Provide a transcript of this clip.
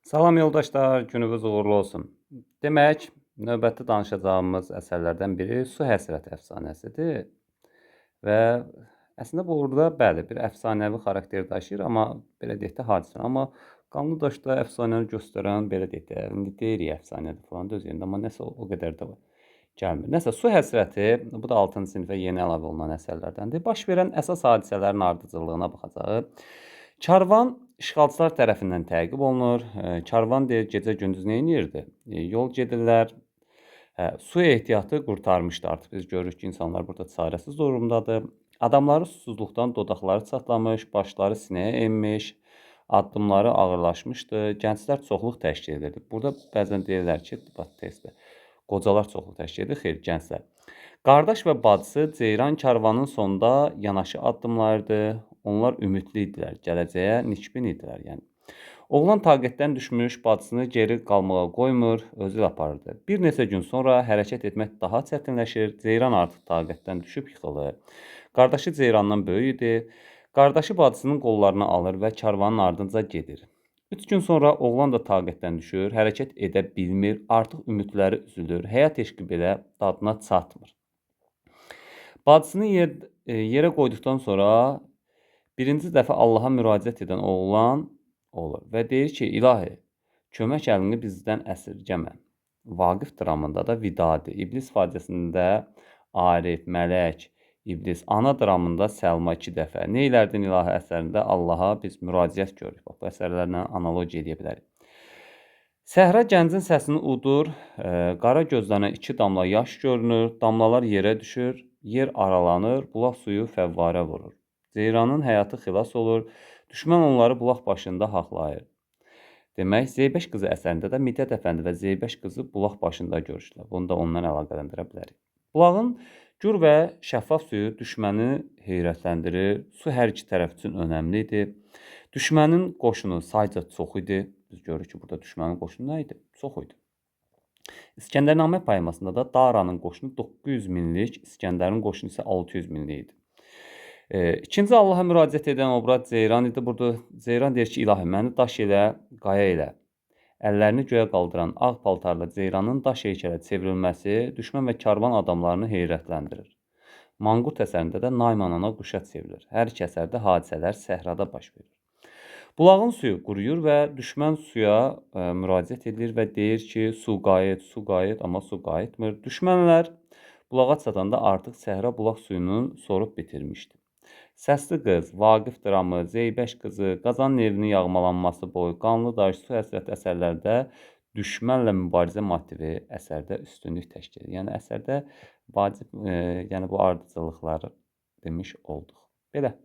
Salam yoldaşlar, gününüz uğurlu olsun. Demək, növbəti danışacağımız əsərlərdən biri Su Həsrəti əfsanəsidir və əslində burada bəli, bir əfsanəvi xarakter daşıyır, amma belə deyək də hadisə. Amma Qanlı Daşda əfsanəni göstərən belə deyək də, indi deyirik əfsanədir falan da öz yerində, amma nəsə o qədər də gəlmir. Nəsə Su Həsrəti, bu da 6-cı sinifə yeni əlavə olunan əsərlərdəndir. Baş verən əsas hadisələrin ardıcıllığına baxacağıq. Karvan işğalçılar tərəfindən təqib olunur. Karvan deyir, gecə-gündüz neyniyirdi? Yol gedirlər. Su ehtiyatı qurtarmışdı artıq. Biz görürük ki, insanlar burada çarəsiz durumdadır. Adamları susuzluqdan dodaqları çatlamış, başları sinəyə enmiş, addımları ağırlaşmışdı. Gənclər çoxluq təşkil edirdi. Burada bəzən deyirlər ki, qocalar çoxluq təşkil edir, xeyr, gənclər. Qardaş və bacısı Ceyran karvanın sonunda yanaşı addımlayırdı. Onlar ümidli idilər, gələcəyə nikbin idilər, yəni. Oğlan taqətdən düşmüş, bacısını geri qalmağa qoymur, özü ilə aparırdı. Bir neçə gün sonra hərəkət etmək daha çətinləşir, Ceyran artıq taqətdən düşüb yıxılır. Qardaşı Ceyrandan böyük idi. Qardaşı bacısının qollarını alır və karvanın ardınca gedir. 3 gün sonra oğlan da taqətdən düşür, hərəkət edə bilmir, artıq ümidləri üzülür, həyat eşqi belə dadına çatmır. Bacısını yerə qoyduqdan sonra birinci dəfə Allaha müraciət edən oğlan olur və deyir ki, ilahi, kömək əlini bizdən əsirgəmə. Vaqif dramında da Vidadi, İblis faciəsində Arif, Mələk, İblis, ana dramında Səlma 2 dəfə, Neylərdin ilahi əsərində Allaha biz müraciət görürük. Bax, bu əsərlərlə analogiya edə bilərik. Səhra gəncin səsini udur, qara gözlərinə 2 damla yaş görünür, damlalar yerə düşür, yer aralanır, bulaq suyu fəvvarə vurur. Ceyranın həyatı xilas olur, düşmən onları bulaq başında haqlayır. Demək, Zeybəş qızı əsərində də Midyat Əfəndi və Zeybəş qızı bulaq başında görüşürlər. Bunu da ondan əlaqələndirə bilərik. Bulağın gür və şəffaf suyu düşməni heyrətləndirir. Su hər iki tərəf üçün önəmli idi. Düşmənin qoşunu sayca çox idi. Biz görürük ki, burada düşmənin qoşunu nə idi? Çox idi. İskəndərnamə poemasında da Daranın qoşunu 900 minlik, İskəndərin qoşunu isə 600 minlik idi. İkinci Allaha müraciət edən obraz Ceyran idi. Burada Ceyran deyir ki, ilahi, məni daş elə, qaya elə. Əllərini göyə qaldıran ağ paltarlı Ceyranın daş heykələ çevrilməsi düşmən və karvan adamlarını heyrətləndirir. Manqurt əsərində də Nayman ana quşa çevrilir. Hər iki əsərdə hadisələr səhrada baş verir. Bulağın suyu quruyur və düşmən suya müraciət edir və deyir ki, su qayıt, amma su qayıtmır. Düşmənlər bulağa çatanda artıq səhra bulaq suyunu sorub bitirmişdi. Səsli qız, Vaqif dramı, Zeybəş qızı, Qazanın evinin yağmalanması boyu, Qanlı Daş, Su Həsrəti əsərlərdə düşmənlə mübarizə motivi əsərdə üstünlük təşkil edir. Yəni əsərdə vacib, yəni bu ardıcıllıqları demiş olduq. Belə.